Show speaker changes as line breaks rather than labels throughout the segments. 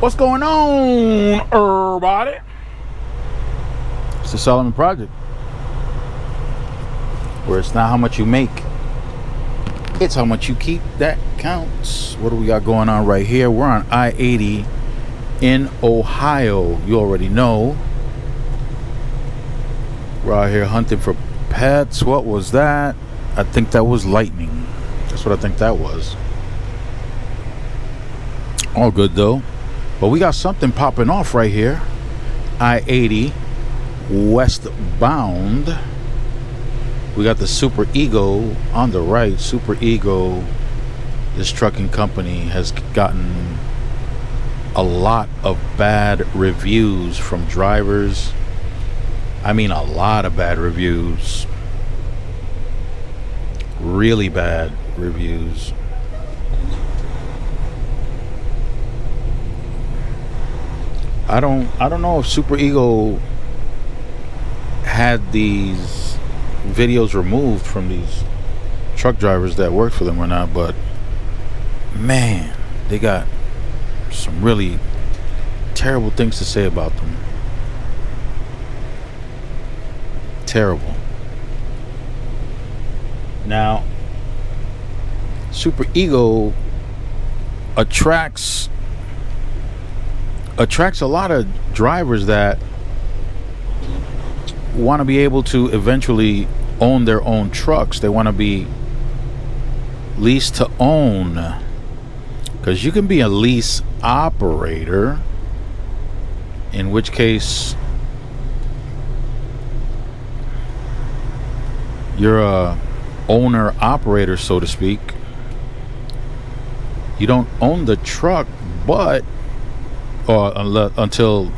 What's going on, everybody? It's the Solomon Project, where it's not how much you make, it's how much you keep that counts. What do we got going on right here? We're on I-80 in Ohio. You already know. We're out here hunting for pets. What was that? I think that was lightning. That's what I think that was. All good though. But we got something popping off right here. I-80 westbound. We got the Super Ego on the right. Super Ego, this trucking company, has gotten a lot of bad reviews from drivers. I mean, a lot of bad reviews. Really bad reviews. I don't know if Super Ego had these videos removed from these truck drivers that work for them or not, but man, they got some really terrible things to say about them. Terrible. Now, Super Ego attracts a lot of drivers that want to be able to eventually own their own trucks. They want to be leased to own, because you can be a lease operator, in which case you're a owner operator, so to speak. You don't own the truck, but until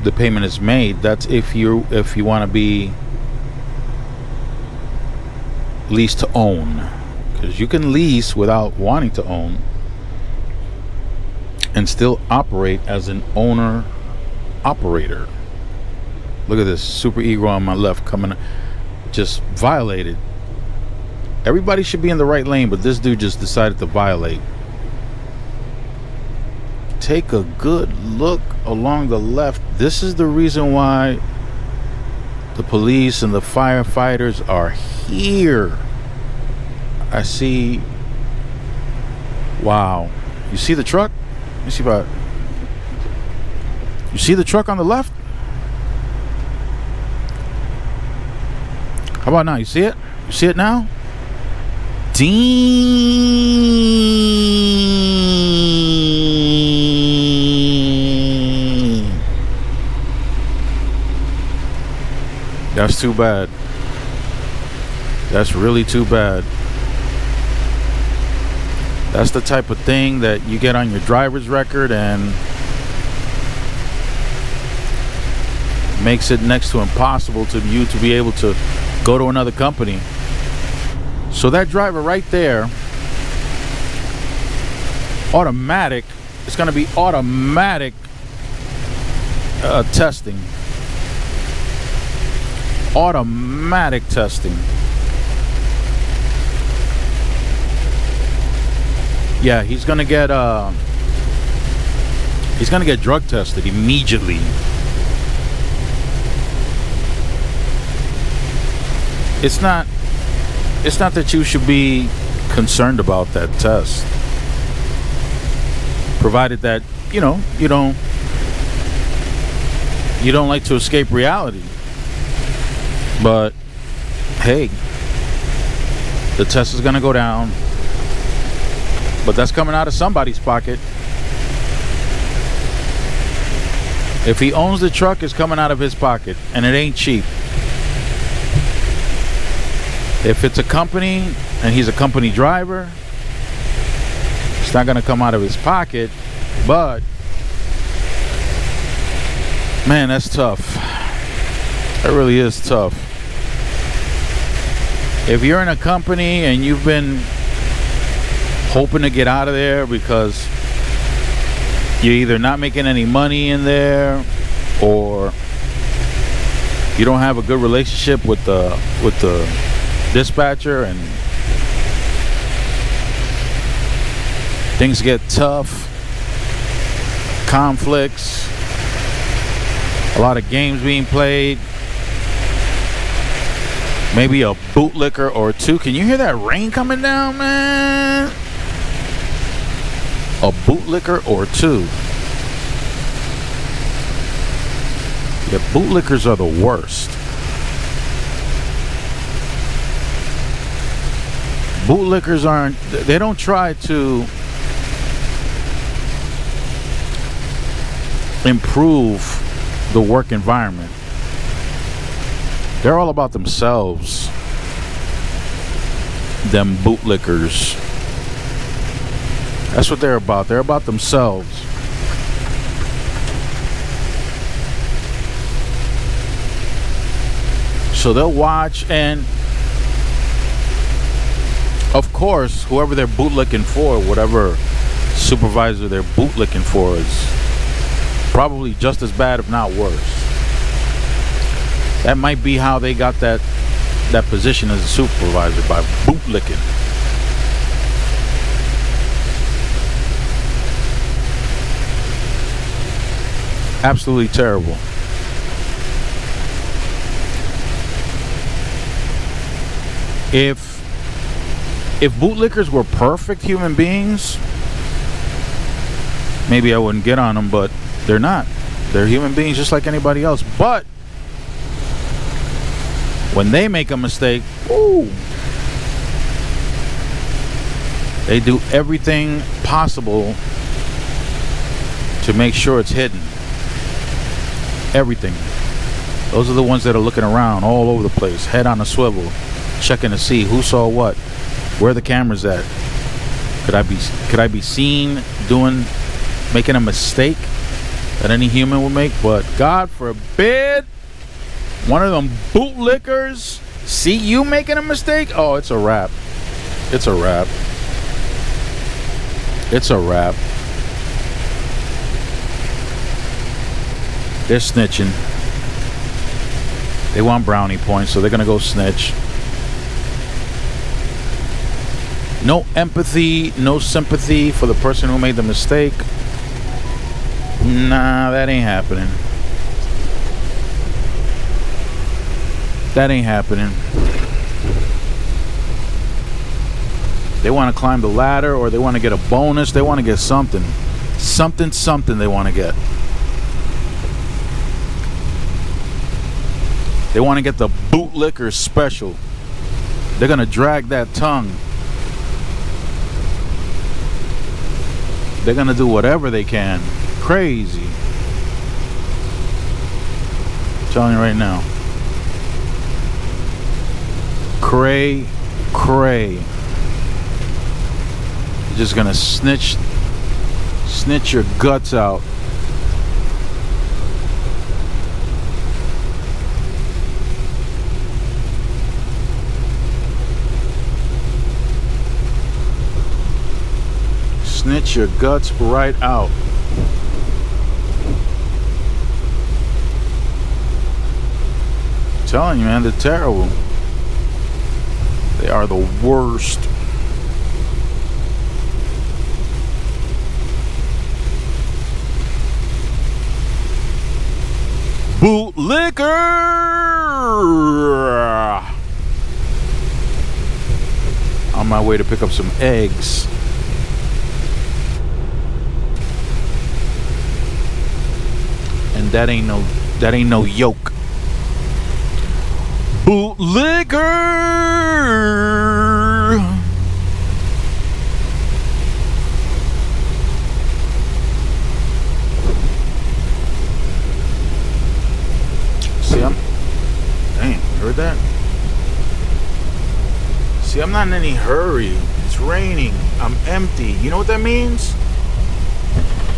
the payment is made. That's if you want to be leased to own, because you can lease without wanting to own and still operate as an owner operator. Look at this Super Ego on my left coming, just violated. Everybody should be in the right lane, but this dude just decided to violate. Take a good look along the left. This is the reason why the police and the firefighters are here. I see. Wow. You see the truck? Let me see about. You see the truck on the left? How about now? You see it? You see it now? That's too bad. That's really too bad. That's the type of thing that you get on your driver's record and makes it next to impossible to you to be able to go to another company. So that driver right there, automatic, it's going to be automatic testing. Automatic testing. Yeah, he's gonna get drug tested immediately. It's not that you should be concerned about that test, provided that you don't like to escape reality. But hey, the test is gonna go down, but that's coming out of somebody's pocket. If he owns the truck, it's coming out of his pocket, and it ain't cheap. If it's a company and he's a company driver, it's not gonna come out of his pocket. But man, that's tough. That really is tough. If you're in a company and you've been hoping to get out of there because you're either not making any money in there, or you don't have a good relationship with the dispatcher, and things get tough, conflicts, a lot of games being played, maybe a bootlicker or two. Can you hear that rain coming down, man? A bootlicker or two. Yeah, bootlickers are the worst. Bootlickers aren't, they don't try to improve the work environment. They're all about themselves. Them bootlickers. That's what they're about. They're about themselves. So they'll watch, and of course, whoever they're bootlicking for, whatever supervisor they're bootlicking for, is probably just as bad, if not worse. That might be how they got that position as a supervisor, by bootlicking. Absolutely terrible. If bootlickers were perfect human beings, maybe I wouldn't get on them, but they're not. They're human beings just like anybody else. But when they make a mistake, ooh, they do everything possible to make sure it's hidden. Everything. Those are the ones that are looking around all over the place, head on a swivel, checking to see who saw what, where the camera's at. Could I be seen making a mistake that any human would make? But God forbid one of them bootlickers see you making a mistake. Oh, it's a wrap. It's a wrap. It's a wrap. They're snitching. They want brownie points, so they're gonna go snitch. No empathy, no sympathy for the person who made the mistake. Nah, that ain't happening. That ain't happening. They want to climb the ladder, or they want to get a bonus. They want to get something. Something they want to get. They want to get the bootlicker special. They're going to drag that tongue. They're going to do whatever they can. Crazy. I'm telling you right now. Cray. You're just going to snitch your guts out. Snitch your guts right out. I'm telling you, man, they're terrible. They are the worst. Bootlicker! On my way to pick up some eggs. And that ain't no yoke. Bootlicker! See, dang, you heard that? See, I'm not in any hurry. It's raining. I'm empty. You know what that means?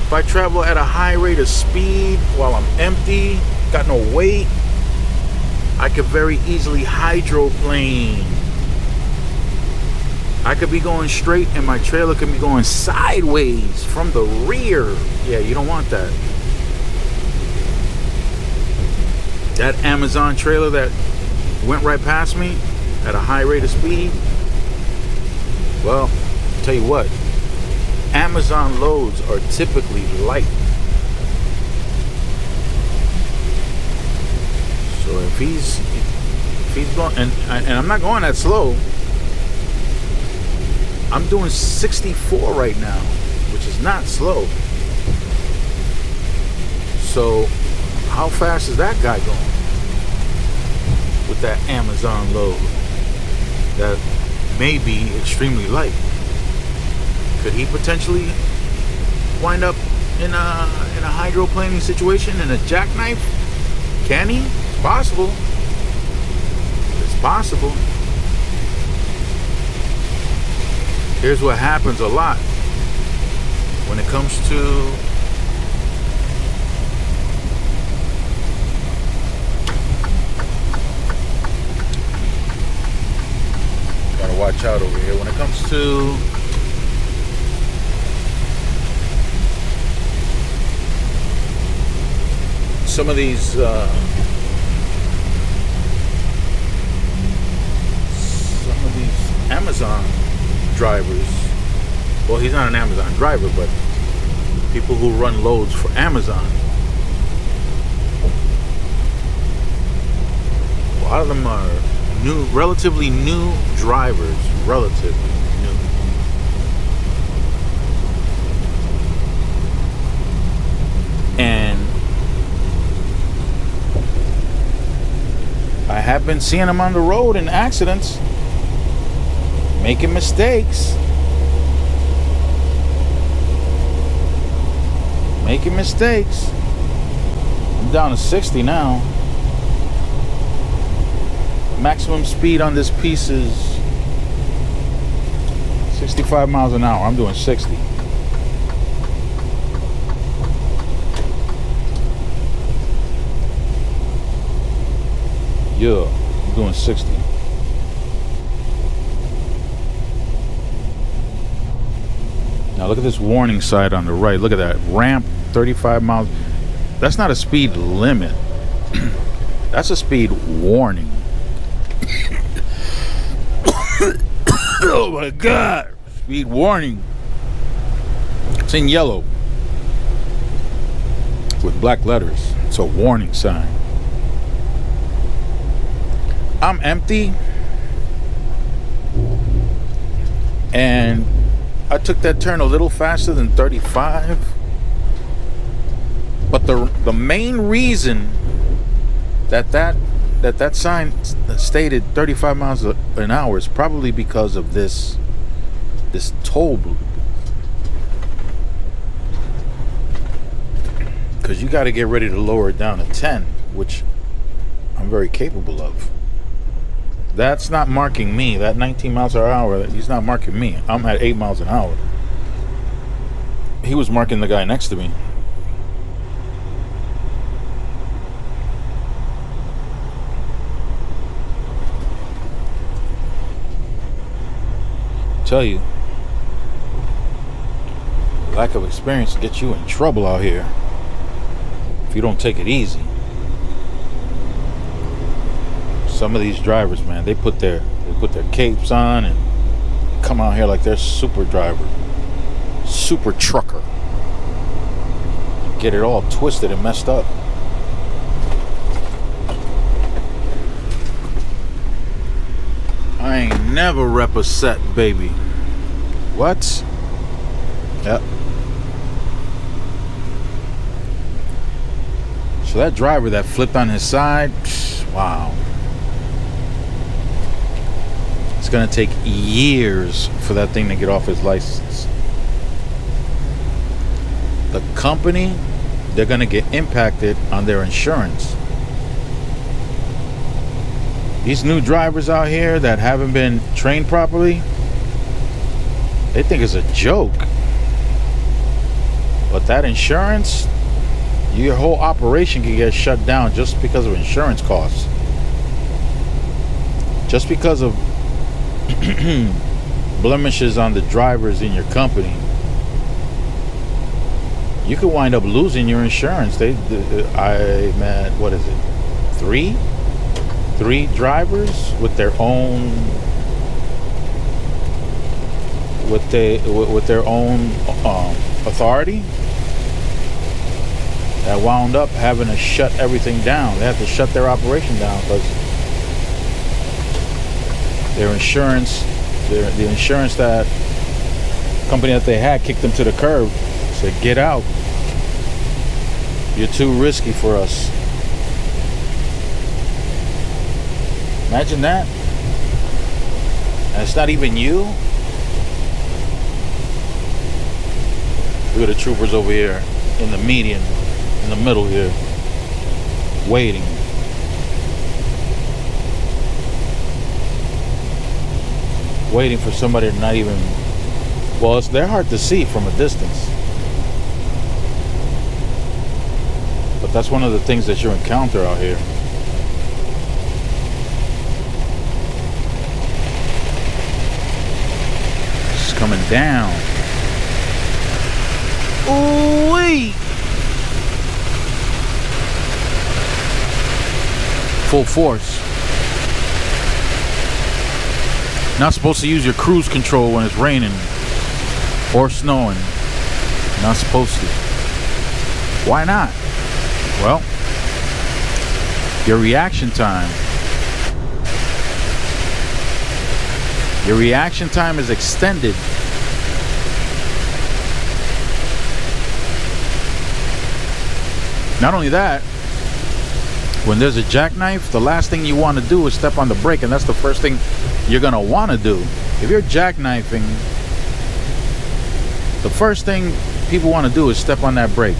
If I travel at a high rate of speed while I'm empty, got no weight, I could very easily hydroplane. I could be going straight and my trailer could be going sideways from the rear. Yeah, you don't want that. That Amazon trailer that went right past me at a high rate of speed. Well, I'll tell you what. Amazon loads are typically light. if he's going, and I'm not going that slow. I'm doing 64 right now, which is not slow. So how fast is that guy going with that Amazon load that may be extremely light? Could he potentially wind up in a hydroplaning situation, in a jackknife? Can he? It's possible. It's possible. Here's what happens a lot when it comes to gotta watch out over here when it comes to some of these Amazon drivers. Well, he's not an Amazon driver, but people who run loads for Amazon. A lot of them are relatively new drivers, relatively new. And I have been seeing them on the road in accidents, making mistakes. Making mistakes. I'm down to 60 now. Maximum speed on this piece is 65 miles an hour. I'm doing 60. Yeah, I'm doing 60. Now look at this warning sign on the right. Look at that ramp, 35 miles. That's not a speed limit. That's a speed warning. Oh my God. Speed warning. It's in yellow with black letters. It's a warning sign. I'm empty. And I took that turn a little faster than 35. But the main reason that sign stated 35 miles an hour is probably because of this toll booth. Because you got to get ready to lower it down to 10, which I'm very capable of. That's not marking me. That 19 miles per hour, he's not marking me. I'm at 8 miles an hour. He was marking the guy next to me. Tell you, lack of experience gets you in trouble out here if you don't take it easy. Some of these drivers, man, they put their capes on and come out here like they're super driver, super trucker. Get it all twisted and messed up. I ain't never rep a set, baby. What? Yep. So that driver that flipped on his side, wow. It's gonna take years for that thing to get off his license. The company, they're gonna get impacted on their insurance. These new drivers out here that haven't been trained properly, they think it's a joke. But that insurance, your whole operation can get shut down just because of insurance costs. Just because of blemishes on the drivers in your company, you could wind up losing your insurance. What is it? Three drivers with their own authority. that wound up having to shut everything down. They had to shut their operation down because their insurance, the insurance that company that they had kicked them to the curb. Said, get out. You're too risky for us. Imagine that. And it's not even you. Look at the troopers over here in the median, in the middle here, waiting. Waiting for somebody to not even, well, they're hard to see from a distance. But that's one of the things that you encounter out here. It's coming down. Ooh-wee! Full force. Not supposed to use your cruise control when it's raining or snowing. Not supposed to. Why not? Well, your reaction time. Your reaction time is extended. Not only that, when there's a jackknife, the last thing you want to do is step on the brake, and that's the first thing you're going to want to do. If you're jackknifing, the first thing people want to do is step on that brake,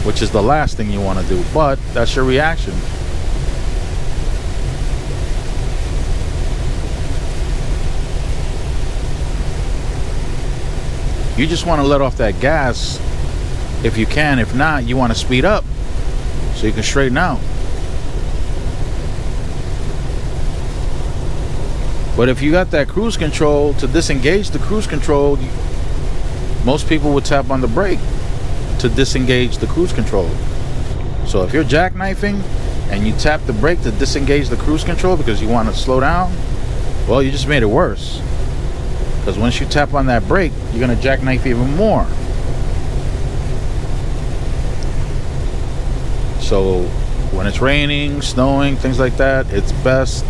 which is the last thing you want to do, but that's your reaction. You just want to let off that gas if you can. If not, you want to speed up so you can straighten out. But if you got that cruise control, to disengage the cruise control, most people would tap on the brake to disengage the cruise control. So if you're jackknifing and you tap the brake to disengage the cruise control because you want to slow down, well, you just made it worse. Because once you tap on that brake, you're going to jackknife even more. So when it's raining, snowing, things like that, it's best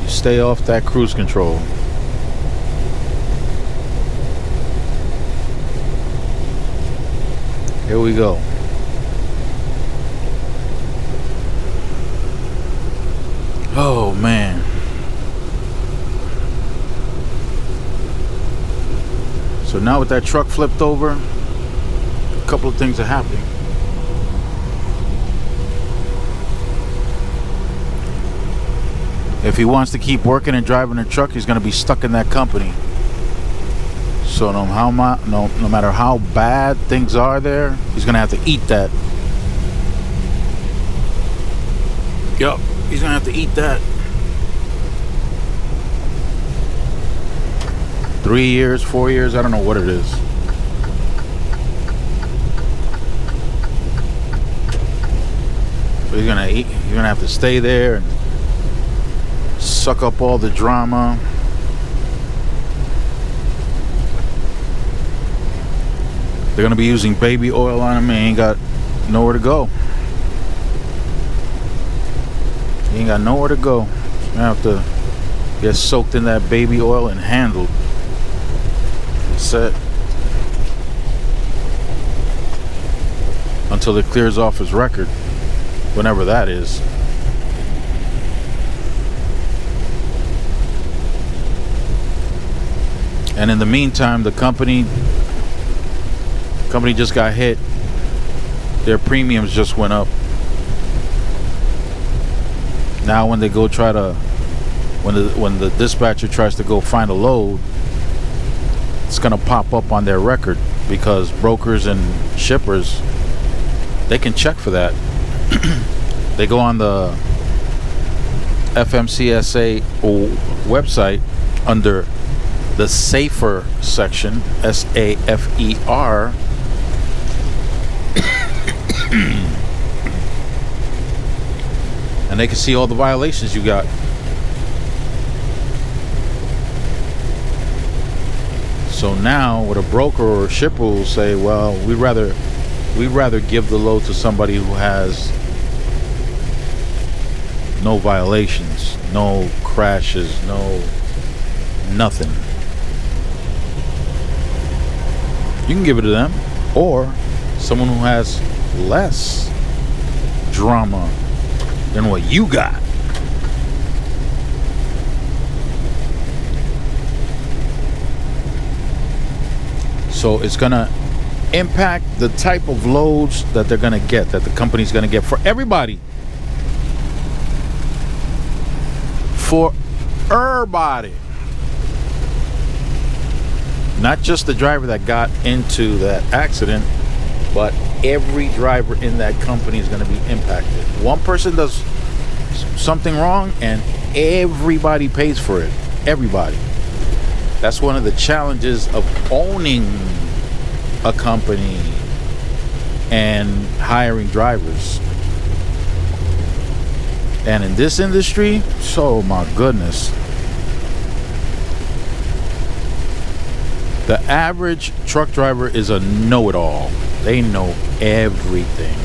you stay off that cruise control. Here we go. Oh man. So now with that truck flipped over, a couple of things are happening. If he wants to keep working and driving a truck, he's going to be stuck in that company. So no matter how bad things are there, he's going to have to eat that. Yup, he's going to have to eat that. 3 years, 4 years, I don't know what it is. So you're gonna have to stay there and suck up all the drama. They're gonna be using baby oil on him, and he ain't got nowhere to go. He ain't got nowhere to go. He's gonna have to get soaked in that baby oil and handled. Set until it clears off his record, whenever that is. And in the meantime, the company just got hit. Their premiums just went up. Now when they go try to, when the dispatcher tries to go find a load, it's gonna pop up on their record, because brokers and shippers, they can check for that. They go on the FMCSA website under the SAFER section, SAFER, and they can see all the violations you got. So now what a broker or shipper will say, well, we'd rather we'd rather give the load to somebody who has no violations, no crashes, no nothing. You can give it to them, or someone who has less drama than what you got. So it's gonna impact the type of loads that they're gonna get, that the company's gonna get for everybody. For everybody. Not just the driver that got into that accident, but every driver in that company is going to be impacted. One person does something wrong and everybody pays for it. Everybody. That's one of the challenges of owning a company and hiring drivers. And in this industry, so my goodness, the average truck driver is a know-it-all. They know everything.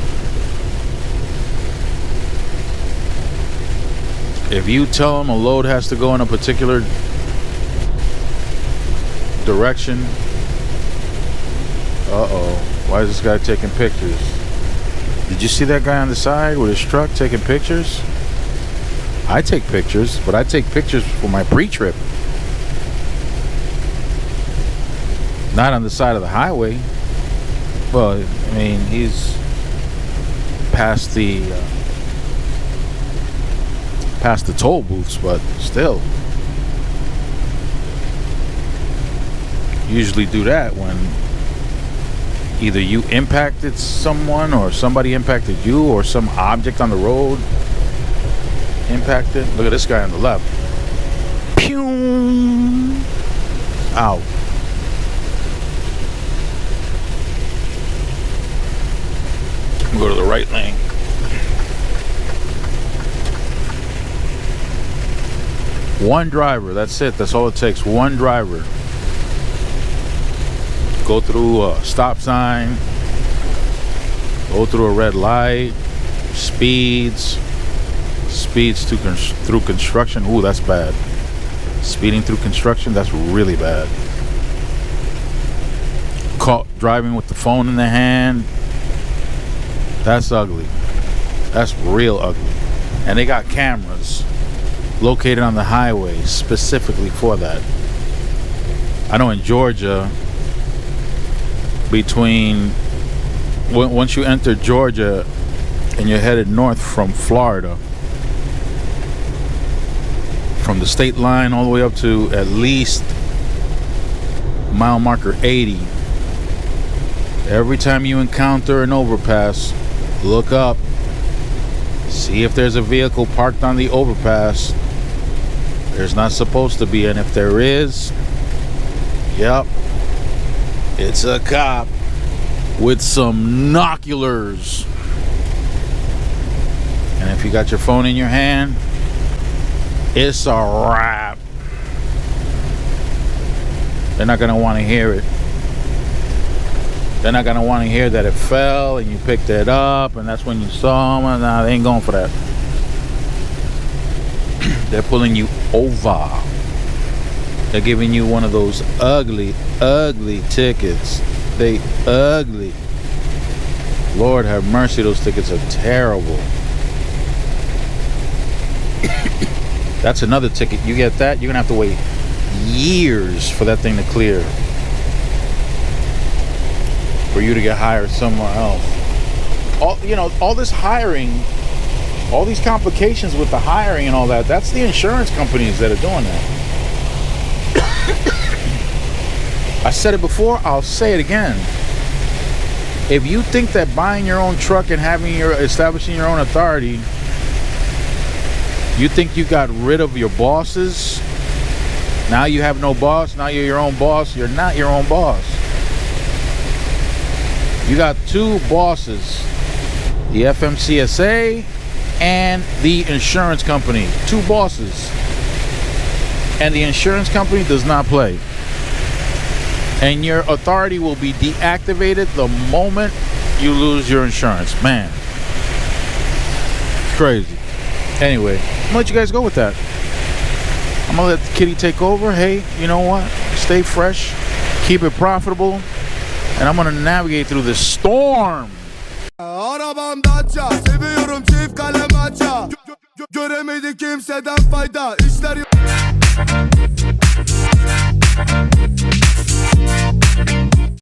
If you tell them a load has to go in a particular direction, why is this guy taking pictures? Did you see that guy on the side with his truck taking pictures? I take pictures, but I take pictures for my pre-trip. Not on the side of the highway. Well, I mean, he's past the toll booths, but still. Usually do that when either you impacted someone or somebody impacted you or some object on the road impacted. Look at this guy on the left. Pew! Ow. Go to the right lane. One driver, that's it. That's all it takes. One driver. Go through a stop sign, go through a red light, speeds through construction. Ooh, that's bad. Speeding through construction, that's really bad. Caught driving with the phone in the hand, that's ugly. That's real ugly. And they got cameras located on the highway specifically for that. I know in Georgia, once you enter Georgia and you're headed north from Florida, from the state line all the way up to at least mile marker 80, every time you encounter an overpass, look up, see if there's a vehicle parked on the overpass. There's not supposed to be, and if there is, yep, it's a cop with some binoculars. And if you got your phone in your hand, it's a wrap. They're not going to want to hear it. They're not going to want to hear that it fell and you picked it up and that's when you saw them. Nah, they ain't going for that. They're pulling you over. They're giving you one of those ugly, ugly tickets. They ugly. Lord have mercy, those tickets are terrible. That's another ticket. You get that, you're gonna have to wait years for that thing to clear, for you to get hired somewhere else. All this hiring, all these complications with the hiring and all that, that's the insurance companies that are doing that. I said it before, I'll say it again. If you think that buying your own truck and establishing your own authority, you think you got rid of your bosses? Now you have no boss, now you're your own boss. You're not your own boss. You got two bosses, the FMCSA and the insurance company. Two bosses. And the insurance company does not play. And your authority will be deactivated the moment you lose your insurance. Man, crazy. Anyway, I'm gonna let you guys go with that. I'm gonna let the kitty take over. Hey, you know what? Stay fresh, keep it profitable, and I'm gonna navigate through this storm.
Arabam Dacia, seviyorum çift kalem maça. Göremedi kimseden fayda. İşler